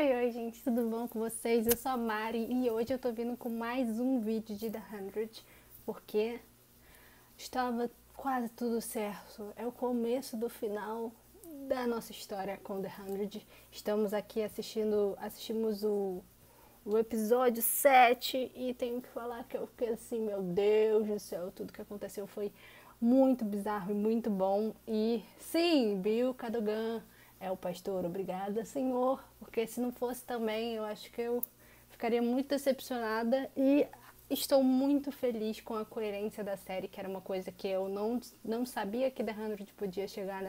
Oi, gente, tudo bom com vocês? Eu sou a Mari e hoje eu tô vindo com mais um vídeo de The 100, porque estava quase tudo certo. É o começo do final da nossa história com The 100. Estamos aqui assistimos o episódio 7 e tenho que falar que eu fiquei assim, meu Deus do céu, tudo que aconteceu foi muito bizarro e muito bom. E sim, Bill Cadogan é o pastor, obrigada, Senhor, porque se não fosse também, eu acho que eu ficaria muito decepcionada e estou muito feliz com a coerência da série, que era uma coisa que eu não sabia que The 100 podia chegar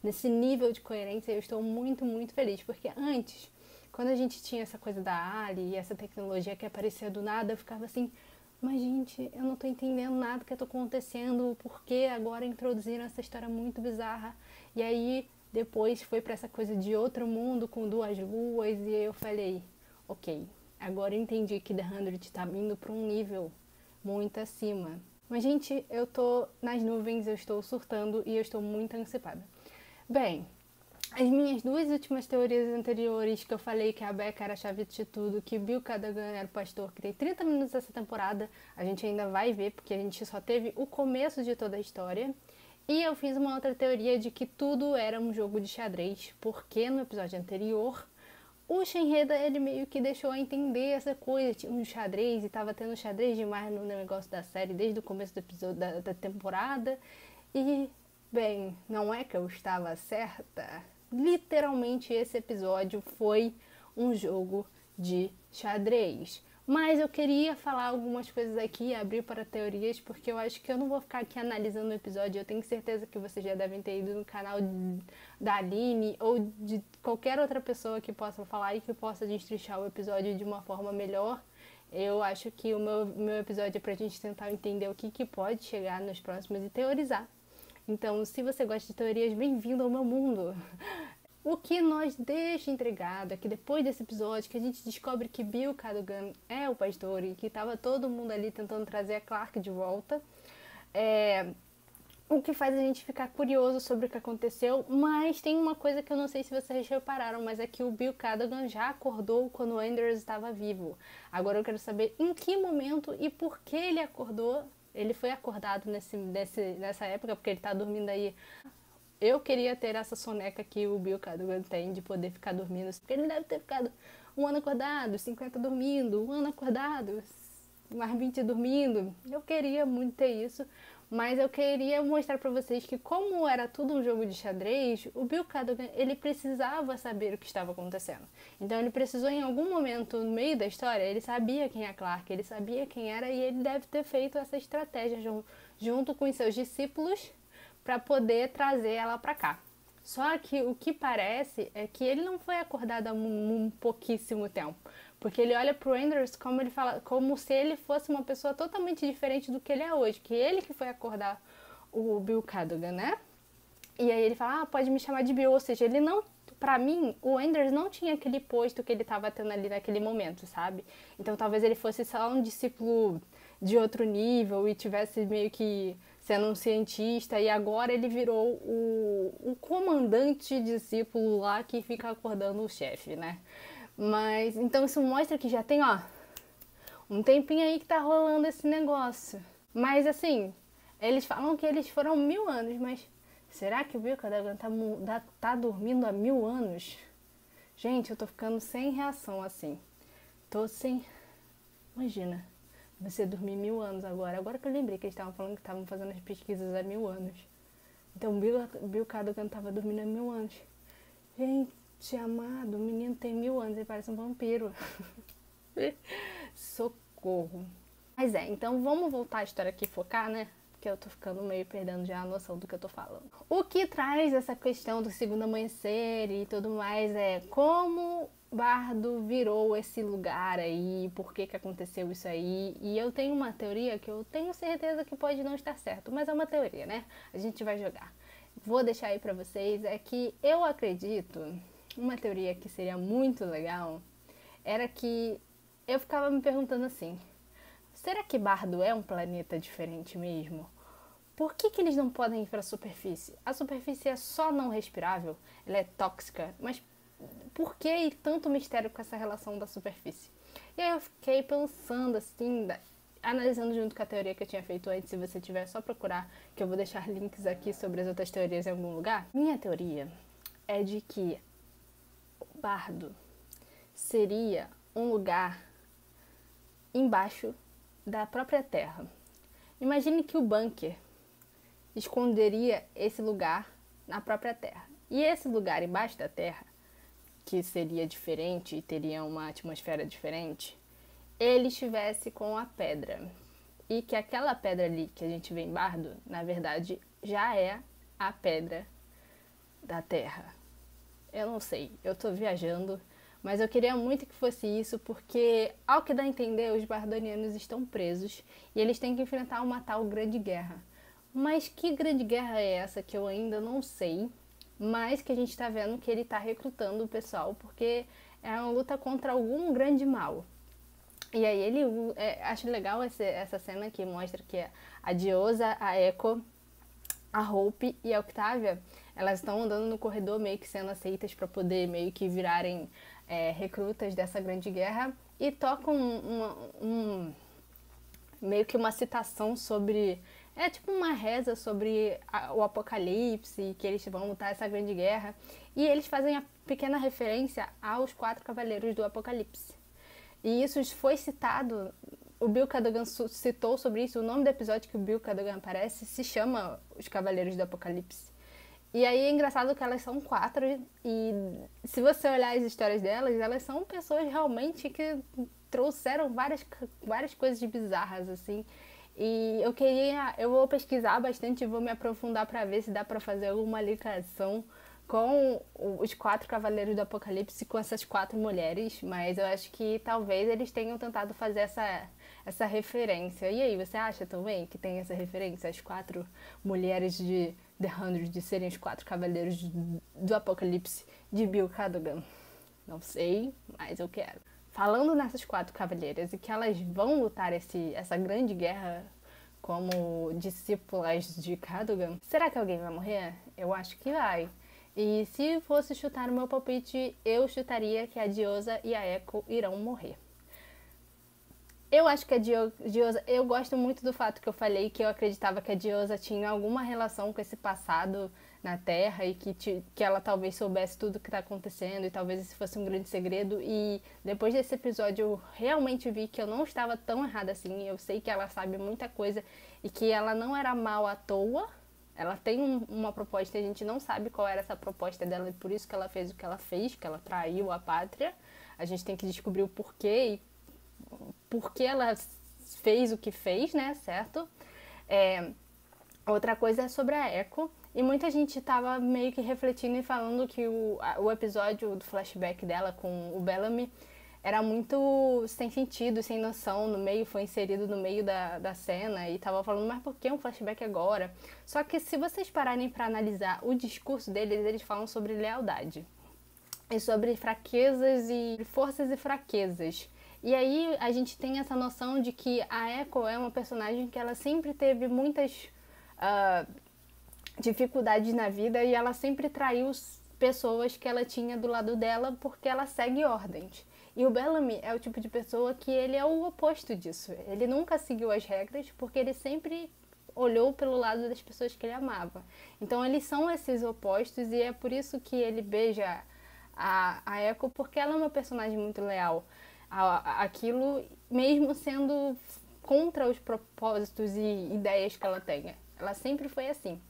nesse nível de coerência. Eu estou muito, muito feliz, porque antes, quando a gente tinha essa coisa da Ali e essa tecnologia que aparecia do nada, eu ficava assim, mas gente, eu não tô entendendo nada que tá acontecendo, porque agora introduziram essa história muito bizarra. E aí depois foi pra essa coisa de outro mundo com duas luas e eu falei, ok, agora eu entendi que The 100 tá indo pra um nível muito acima. Mas gente, eu tô nas nuvens, eu estou surtando e eu estou muito antecipada. Bem, as minhas duas últimas teorias anteriores, que eu falei que a Becca era a chave de tudo, que Bill Cadogan era o pastor, que tem 30 minutos essa temporada, a gente ainda vai ver, porque a gente só teve o começo de toda a história. E eu fiz uma outra teoria de que tudo era um jogo de xadrez, porque no episódio anterior, o Shenreda, ele meio que deixou a entender essa coisa, tinha um xadrez e tava tendo xadrez demais no negócio da série desde o começo do episódio da temporada. E, bem, não é que eu estava certa. Literalmente esse episódio foi um jogo de xadrez. Mas eu queria falar algumas coisas aqui, abrir para teorias, porque eu acho que eu não vou ficar aqui analisando o episódio. Eu tenho certeza que vocês já devem ter ido no canal da Aline ou de qualquer outra pessoa que possa falar e que possa destrinchar o episódio de uma forma melhor. Eu acho que o meu episódio é pra gente tentar entender o que pode chegar nos próximos e teorizar. Então, se você gosta de teorias, bem-vindo ao meu mundo. O que nos deixa intrigado é que depois desse episódio que a gente descobre que Bill Cadogan é o pastor e que estava todo mundo ali tentando trazer a Clark de volta, o que faz a gente ficar curioso sobre o que aconteceu. Mas tem uma coisa que eu não sei se vocês repararam, mas é que o Bill Cadogan já acordou quando o Anders estava vivo. Agora eu quero saber em que momento e por que ele acordou. Ele foi acordado nessa época, porque ele tá dormindo aí. Eu queria ter essa soneca que o Bill Cadogan tem de poder ficar dormindo. Porque ele deve ter ficado um ano acordado, 50 dormindo, um ano acordado, mais 20 dormindo. Eu queria muito ter isso. Mas eu queria mostrar pra vocês que, como era tudo um jogo de xadrez, o Bill Cadogan, ele precisava saber o que estava acontecendo. Então ele precisou, em algum momento no meio da história, ele sabia quem é a Clark, ele sabia quem era e ele deve ter feito essa estratégia junto com os seus discípulos para poder trazer ela para cá. Só que o que parece é que ele não foi acordado há um pouquíssimo tempo. Porque ele olha pro Anders como se ele fosse uma pessoa totalmente diferente do que ele é hoje. Que ele que foi acordar o Bill Cadogan, né? E aí ele fala, pode me chamar de Bill. Ou seja, ele não... Pra mim, o Anders não tinha aquele posto que ele tava tendo ali naquele momento, sabe? Então talvez ele fosse só um discípulo de outro nível e tivesse meio que sendo um cientista, e agora ele virou o comandante discípulo lá que fica acordando o chefe, né? Mas, então isso mostra que já tem, um tempinho aí que tá rolando esse negócio. Mas, assim, eles falam que eles foram 1000 anos, mas será que o Bill Cadogan tá dormindo há 1000 anos? Gente, eu tô ficando sem reação, assim. Tô sem... Imagina, você dormir 1000 anos agora. Agora que eu lembrei que eles estavam falando que estavam fazendo as pesquisas há 1000 anos. Então, Bill Cadogan tava dormindo há 1000 anos. Gente, amado, o menino tem 1000 anos, ele parece um vampiro. Socorro. Mas então vamos voltar à história aqui e focar, né? Porque eu tô ficando meio perdendo já a noção do que eu tô falando. O que traz essa questão do segundo amanhecer e tudo mais é como Bardo virou esse lugar aí, por que aconteceu isso aí. E eu tenho uma teoria que eu tenho certeza que pode não estar certo, mas é uma teoria, né? A gente vai jogar. Vou deixar aí pra vocês, é que eu acredito, uma teoria que seria muito legal, era que eu ficava me perguntando assim, será que Bardo é um planeta diferente mesmo? Por que eles não podem ir para a superfície? A superfície é só não respirável, ela é tóxica, mas por que tanto mistério com essa relação da superfície? E aí eu fiquei pensando assim, analisando junto com a teoria que eu tinha feito antes. Se você tiver, só procurar, que eu vou deixar links aqui sobre as outras teorias em algum lugar. Minha teoria é de que o bardo seria um lugar embaixo da própria Terra. Imagine que o bunker esconderia esse lugar na própria Terra. E esse lugar embaixo da Terra, que seria diferente e teria uma atmosfera diferente, ele estivesse com a pedra. E que aquela pedra ali que a gente vê em Bardo, na verdade, já é a pedra da Terra. Eu não sei, eu tô viajando, mas eu queria muito que fosse isso, porque, ao que dá a entender, os bardonianos estão presos e eles têm que enfrentar uma tal grande guerra. Mas que grande guerra é essa que eu ainda não sei, mas que a gente tá vendo que ele tá recrutando o pessoal, porque é uma luta contra algum grande mal. E aí acho legal essa cena que mostra que a Diosa, a Echo, a Hope e a Octavia, elas estão andando no corredor meio que sendo aceitas para poder meio que virarem recrutas dessa grande guerra, e tocam meio que uma citação sobre... É tipo uma reza sobre o apocalipse, que eles vão lutar essa grande guerra. E eles fazem a pequena referência aos 4 cavaleiros do apocalipse. E isso foi citado, o Bill Cadogan citou sobre isso, o nome do episódio que o Bill Cadogan aparece se chama Os Cavaleiros do Apocalipse. E aí é engraçado que elas são 4, e se você olhar as histórias delas, elas são pessoas realmente que trouxeram várias coisas bizarras, assim. E eu vou pesquisar bastante e vou me aprofundar para ver se dá para fazer alguma ligação com os 4 cavaleiros do Apocalipse, com essas 4 mulheres, mas eu acho que talvez eles tenham tentado fazer essa referência. E aí, você acha também que tem essa referência, as 4 mulheres de The 100 de serem os 4 cavaleiros do Apocalipse de Bill Cadogan? Não sei, mas eu quero. Falando nessas 4 cavaleiras e que elas vão lutar essa grande guerra como discípulas de Cadogan, será que alguém vai morrer? Eu acho que vai. E se fosse chutar o meu palpite, eu chutaria que a Diosa e a Echo irão morrer. Eu acho que a Diosa... Eu gosto muito do fato que eu falei que eu acreditava que a Diosa tinha alguma relação com esse passado na Terra e que ela talvez soubesse tudo o que está acontecendo e talvez esse fosse um grande segredo. E depois desse episódio eu realmente vi que eu não estava tão errada assim. Eu sei que ela sabe muita coisa e que ela não era mal à toa. Ela tem uma proposta e a gente não sabe qual era essa proposta dela e por isso que ela fez o que ela fez, que ela traiu a pátria. A gente tem que descobrir o porquê e por que ela fez o que fez, né, certo? Outra coisa é sobre a Echo. E muita gente tava meio que refletindo e falando que o episódio do flashback dela com o Bellamy era muito sem sentido, sem noção, foi inserido no meio da cena, e tava falando, mas por que um flashback agora? Só que se vocês pararem para analisar o discurso deles, eles falam sobre lealdade. E sobre fraquezas e forças e fraquezas. E aí a gente tem essa noção de que a Echo é uma personagem que ela sempre teve muitas dificuldades na vida e ela sempre traiu pessoas que ela tinha do lado dela porque ela segue ordens. E o Bellamy é o tipo de pessoa que ele é o oposto disso. Ele nunca seguiu as regras porque ele sempre olhou pelo lado das pessoas que ele amava. Então eles são esses opostos e é por isso que ele beija a Echo, porque ela é uma personagem muito leal àquilo, mesmo sendo contra os propósitos e ideias que ela tenha. Ela sempre foi assim.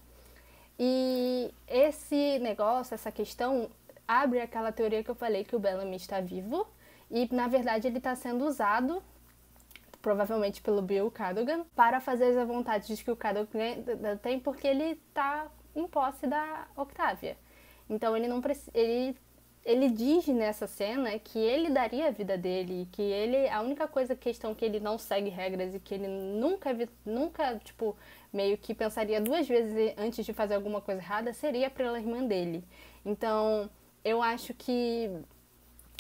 E esse negócio, essa questão, abre aquela teoria que eu falei que o Bellamy está vivo e, na verdade, ele está sendo usado, provavelmente pelo Bill Cadogan, para fazer as vontades que o Cadogan tem, porque ele está em posse da Octavia. Então, ele diz nessa cena que ele daria a vida dele, que a única questão que ele não segue regras e que ele nunca, tipo, meio que pensaria 2 vezes antes de fazer alguma coisa errada, seria pela irmã dele. Então, eu acho que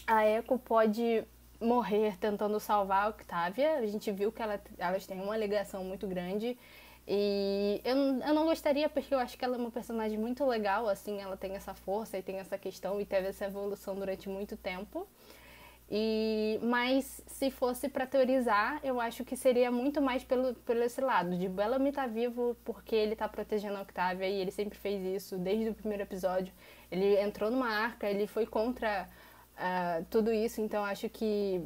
a Echo pode morrer tentando salvar a Octavia. A gente viu que elas têm uma ligação muito grande. E eu não gostaria porque eu acho que ela é uma personagem muito legal, assim, ela tem essa força e tem essa questão e teve essa evolução durante muito tempo. Mas se fosse pra teorizar, eu acho que seria muito mais pelo esse lado, de Bellamy tá vivo porque ele tá protegendo a Octavia e ele sempre fez isso desde o primeiro episódio. Ele entrou numa arca, ele foi contra tudo isso, então acho que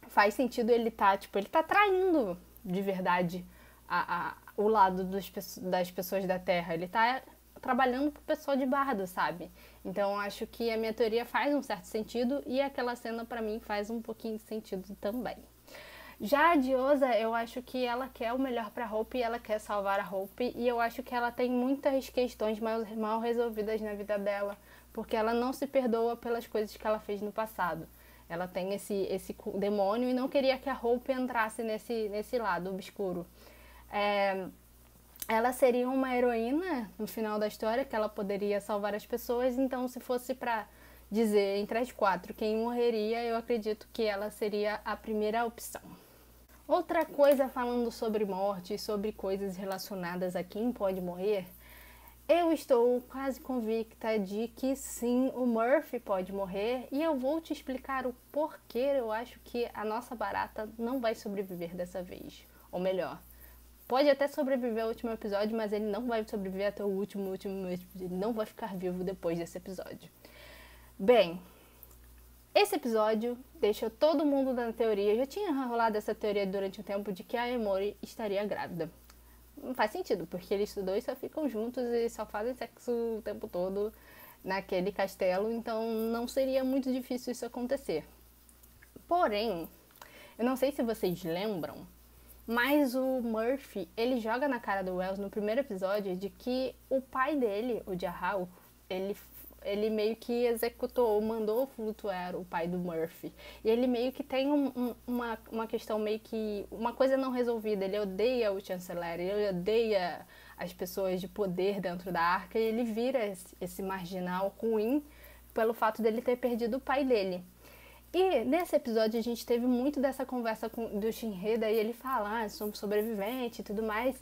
faz sentido ele tá, tipo, ele tá traindo de verdade o lado das pessoas da Terra. Ele tá trabalhando pro pessoal de Bardo, sabe? Então acho que a minha teoria faz um certo sentido e aquela cena pra mim faz um pouquinho de sentido também. Já a Diosa, eu acho que ela quer o melhor pra Hope e ela quer salvar a Hope e eu acho que ela tem muitas questões mal resolvidas na vida dela, porque ela não se perdoa pelas coisas que ela fez no passado. Ela tem esse demônio e não queria que a Hope entrasse nesse lado obscuro. Ela seria uma heroína no final da história, que ela poderia salvar as pessoas, então se fosse pra dizer entre as 4 quem morreria, eu acredito que ela seria a primeira opção. Outra coisa falando sobre morte e sobre coisas relacionadas a quem pode morrer, eu estou quase convicta de que sim, o Murphy pode morrer e eu vou te explicar o porquê eu acho que a nossa barata não vai sobreviver dessa vez. Ou melhor, pode até sobreviver ao último episódio, mas ele não vai sobreviver até o último, ele não vai ficar vivo depois desse episódio. Bem, esse episódio deixou todo mundo na teoria, já tinha rolado essa teoria durante o tempo de que a Emori estaria grávida. Não faz sentido, porque eles dois só ficam juntos e só fazem sexo o tempo todo naquele castelo, então não seria muito difícil isso acontecer. Porém, eu não sei se vocês lembram, mas o Murphy, ele joga na cara do Wells no primeiro episódio de que o pai dele, o Jahal, ele meio que executou, mandou flutuar o pai do Murphy. E ele meio que tem uma questão meio que... uma coisa não resolvida. Ele odeia o chanceler, ele odeia as pessoas de poder dentro da arca e ele vira esse marginal ruim pelo fato dele ter perdido o pai dele. E nesse episódio a gente teve muito dessa conversa do Shinheda e ele fala, somos sobreviventes e tudo mais.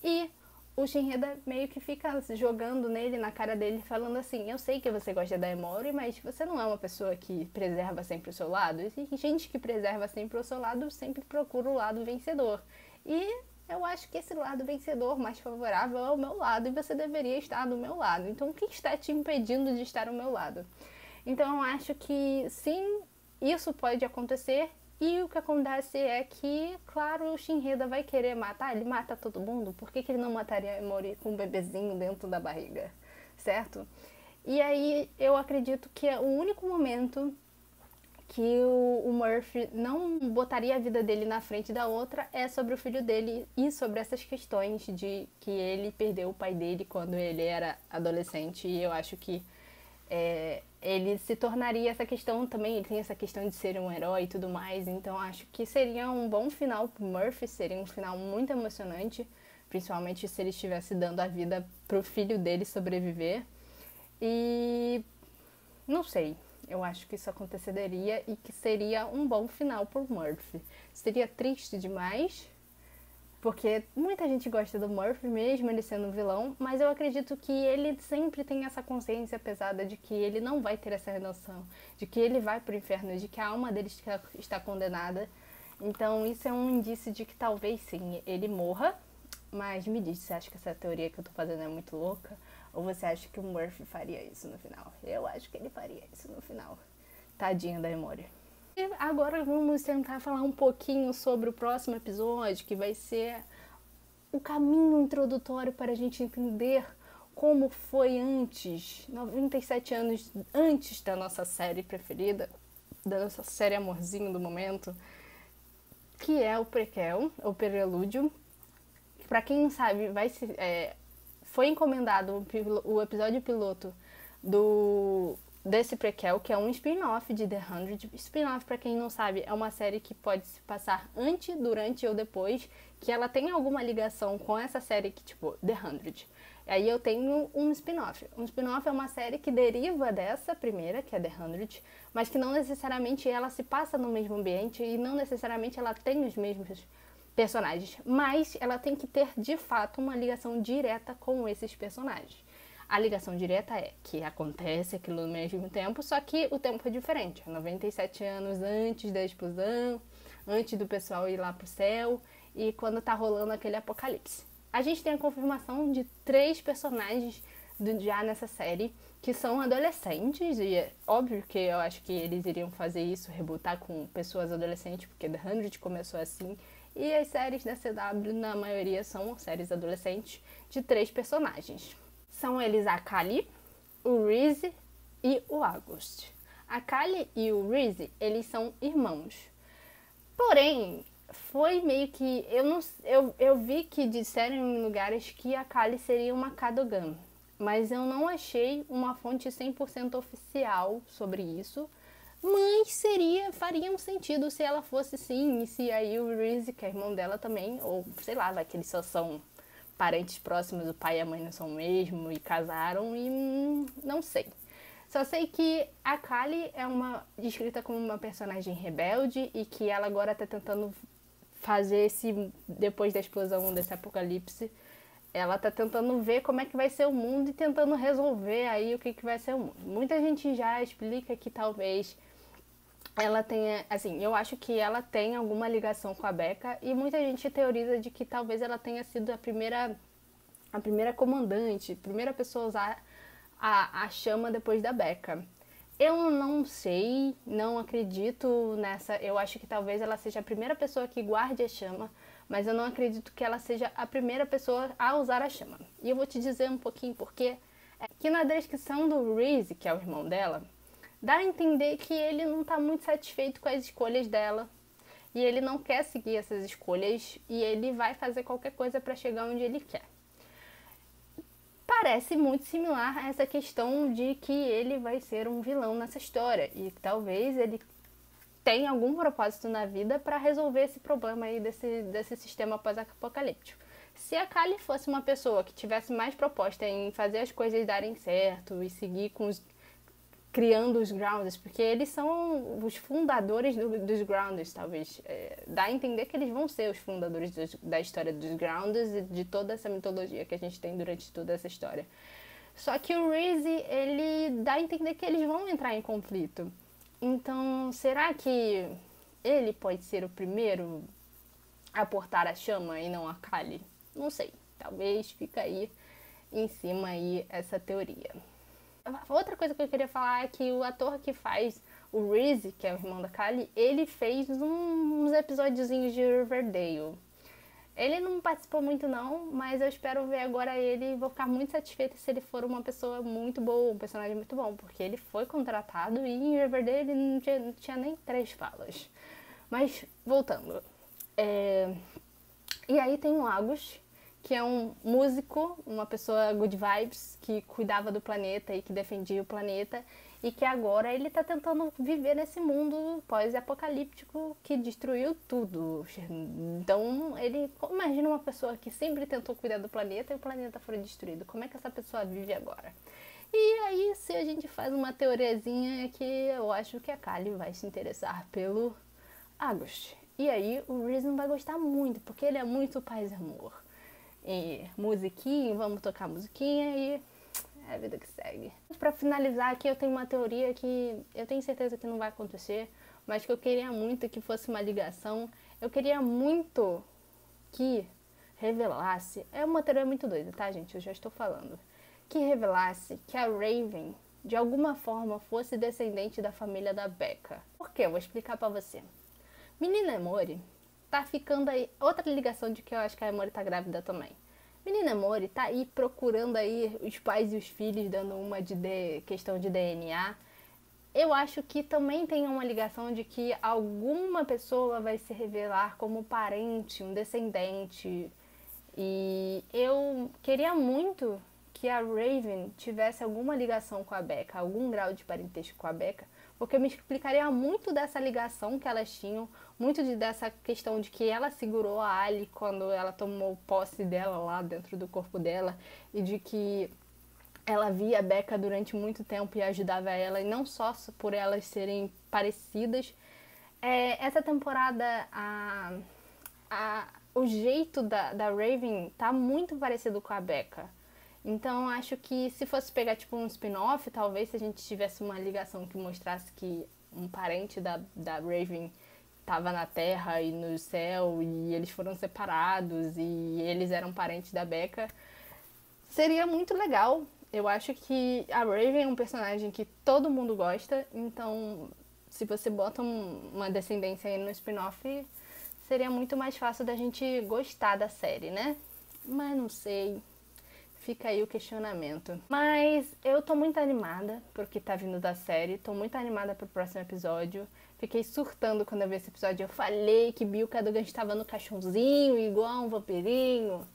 E o Shinheda meio que fica jogando nele, na cara dele, falando assim, eu sei que você gosta da Emori, mas você não é uma pessoa que preserva sempre o seu lado. E gente que preserva sempre o seu lado sempre procura o lado vencedor. E eu acho que esse lado vencedor mais favorável é o meu lado e você deveria estar do meu lado. Então o que está te impedindo de estar ao meu lado? Então eu acho que sim, isso pode acontecer. E o que acontece é que, claro, o Shinheda vai querer matar, ele mata todo mundo, por que ele não mataria a Emori com um bebezinho dentro da barriga, certo? E aí eu acredito que é o único momento que o Murphy não botaria a vida dele na frente da outra é sobre o filho dele e sobre essas questões de que ele perdeu o pai dele quando ele era adolescente, e eu acho que ele se tornaria essa questão também, ele tem essa questão de ser um herói e tudo mais, então acho que seria um bom final pro Murphy, seria um final muito emocionante, principalmente se ele estivesse dando a vida pro filho dele sobreviver. E não sei, eu acho que isso aconteceria e que seria um bom final pro Murphy. Seria triste demais, porque muita gente gosta do Murphy, mesmo ele sendo um vilão, mas eu acredito que ele sempre tem essa consciência pesada de que ele não vai ter essa redenção, de que ele vai pro inferno, de que a alma dele está condenada. Então isso é um indício de que talvez sim, ele morra, mas me diz, você acha que essa teoria que eu tô fazendo é muito louca? Ou você acha que o Murphy faria isso no final? Eu acho que ele faria isso no final. Tadinho da Emori. E agora vamos tentar falar um pouquinho sobre o próximo episódio, que vai ser o caminho introdutório para a gente entender como foi antes, 97 anos antes da nossa série preferida, da nossa série amorzinho do momento, que é o prequel, o prelúdio. Para quem não sabe, foi encomendado o episódio piloto desse prequel, que é um spin-off de The 100. Spin-off, pra quem não sabe, é uma série que pode se passar antes, durante ou depois, que ela tem alguma ligação com essa série que, tipo, The 100. Aí eu tenho um spin-off. Um spin-off é uma série que deriva dessa primeira, que é The 100, mas que não necessariamente ela se passa no mesmo ambiente e não necessariamente ela tem os mesmos personagens, mas ela tem que ter de fato uma ligação direta com esses personagens. A ligação direta é que acontece aquilo no mesmo tempo, só que o tempo é diferente. 97 anos antes da explosão, antes do pessoal ir lá pro céu e quando tá rolando aquele apocalipse. A gente tem a confirmação de 3 personagens já nessa série que são adolescentes, e é óbvio que eu acho que eles iriam fazer isso, rebootar com pessoas adolescentes, porque The 100 começou assim, e as séries da CW, na maioria, são séries adolescentes de 3 personagens. São eles a Kali, o Reese e o August. A Kali e o Reese, eles são irmãos. Porém, foi meio que... Eu vi que disseram em lugares que a Kali seria uma Cadogan, mas eu não achei uma fonte 100% oficial sobre isso. Mas faria um sentido se ela fosse sim, e se aí o Reese, que é irmão dela também, ou sei lá, vai que eles só são parentes próximos, o pai e a mãe não são mesmo, e casaram, e não sei. Só sei que a Kali é descrita como uma personagem rebelde, e que ela agora tá tentando fazer depois da explosão desse apocalipse, ela tá tentando ver como é que vai ser o mundo e tentando resolver aí o que vai ser o mundo. Muita gente já explica que talvez ela tenha, assim, eu acho que ela tem alguma ligação com a Becca, e muita gente teoriza de que talvez ela tenha sido a primeira comandante, a primeira pessoa a usar a chama depois da Becca. Eu não sei, não acredito nessa, eu acho que talvez ela seja a primeira pessoa que guarde a chama, mas eu não acredito que ela seja a primeira pessoa a usar a chama. E eu vou te dizer um pouquinho porquê. Que na descrição do Reese, que é o irmão dela, dá a entender que ele não tá muito satisfeito com as escolhas dela, e ele não quer seguir essas escolhas, e ele vai fazer qualquer coisa para chegar onde ele quer. Parece muito similar a essa questão de que ele vai ser um vilão nessa história, e talvez ele tenha algum propósito na vida para resolver esse problema aí desse sistema pós-apocalíptico. Se a Kali fosse uma pessoa que tivesse mais proposta em fazer as coisas darem certo e seguir criando os Grounders, porque eles são os fundadores dos Grounders, talvez. Dá a entender que eles vão ser os fundadores da história dos Grounders e de toda essa mitologia que a gente tem durante toda essa história. Só que o Reese, ele dá a entender que eles vão entrar em conflito. Então, será que ele pode ser o primeiro a portar a chama e não a Kali? Não sei. Talvez fica aí em cima aí essa teoria. Outra coisa que eu queria falar é que o ator que faz o Reese, que é o irmão da Kali, ele fez uns episódiozinhos de Riverdale. Ele não participou muito não, mas eu espero ver agora ele e vou ficar muito satisfeita se ele for uma pessoa muito boa, um personagem muito bom, porque ele foi contratado e em Riverdale ele não tinha nem 3 falas. Mas, voltando. E aí tem o August, que é um músico, uma pessoa good vibes, que cuidava do planeta e que defendia o planeta, e que agora ele tá tentando viver nesse mundo pós-apocalíptico que destruiu tudo. Então, imagina uma pessoa que sempre tentou cuidar do planeta e o planeta foi destruído. Como é que essa pessoa vive agora? E aí, se a gente faz uma teoriazinha, é que eu acho que a Kali vai se interessar pelo August. E aí, o Reese não vai gostar muito, porque ele é muito paz e amor. E musiquinha, vamos tocar musiquinha e é a vida que segue. Pra finalizar aqui, eu tenho uma teoria que eu tenho certeza que não vai acontecer, mas que eu queria muito que fosse uma ligação. Eu queria muito que revelasse, é uma teoria muito doida, tá, gente? Eu já estou falando. Que revelasse que a Raven, de alguma forma, fosse descendente da família da Becca. Por quê? Eu vou explicar pra você. Menina Emori tá ficando aí, outra ligação de que eu acho que a Emori tá grávida também. Menina Emori tá aí procurando aí os pais e os filhos, dando uma questão de DNA. Eu acho que também tem uma ligação de que alguma pessoa vai se revelar como parente, um descendente. E eu queria muito que a Raven tivesse alguma ligação com a Becca, algum grau de parentesco com a Becca, porque me explicaria muito dessa ligação que elas tinham, muito dessa questão de que ela segurou a Ali quando ela tomou posse dela lá dentro do corpo dela, e de que ela via a Becca durante muito tempo e ajudava ela, e não só por elas serem parecidas. Essa temporada, o jeito da Raven tá muito parecido com a Becca. Então acho que se fosse pegar tipo um spin-off, talvez se a gente tivesse uma ligação que mostrasse que um parente da Raven estava na Terra e no céu e eles foram separados e eles eram parentes da Becca, seria muito legal. Eu acho que a Raven é um personagem que todo mundo gosta, então se você bota uma descendência aí no spin-off, seria muito mais fácil da gente gostar da série, né? Mas não sei. Fica aí o questionamento. Mas eu tô muito animada pro que tá vindo da série. Tô muito animada pro próximo episódio. Fiquei surtando quando eu vi esse episódio. Eu falei que Bill Cadogan estava no caixãozinho, igual um vampirinho.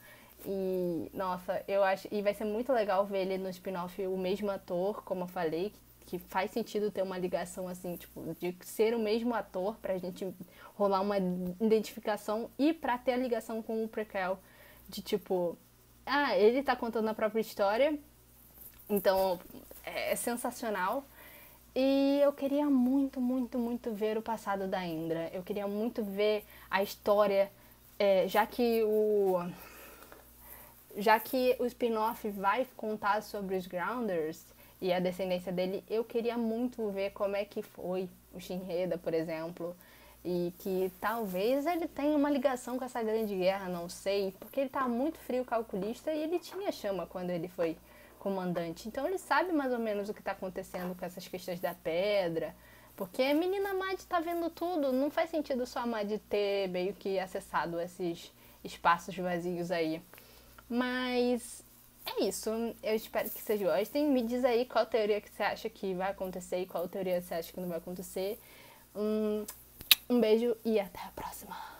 E, nossa, eu acho... E vai ser muito legal ver ele no spin-off o mesmo ator, como eu falei. Que faz sentido ter uma ligação, assim, tipo, de ser o mesmo ator pra gente rolar uma identificação e pra ter a ligação com o prequel. De, tipo... Ah, ele tá contando a própria história, então é sensacional. E eu queria muito, muito, muito ver o passado da Indra. Eu queria muito ver a história, já que o spin-off vai contar sobre os Grounders e a descendência dele, eu queria muito ver como é que foi o Shinreda, por exemplo. E que talvez ele tenha uma ligação com essa grande guerra, não sei, porque ele tá muito frio calculista e ele tinha chama quando ele foi comandante. Então ele sabe mais ou menos o que tá acontecendo com essas questões da pedra, porque a menina Mad tá vendo tudo, não faz sentido só a Mad ter meio que acessado esses espaços vazios aí. Mas é isso, eu espero que vocês gostem. Me diz aí qual teoria que você acha que vai acontecer e qual teoria você acha que não vai acontecer. Um beijo e até a próxima!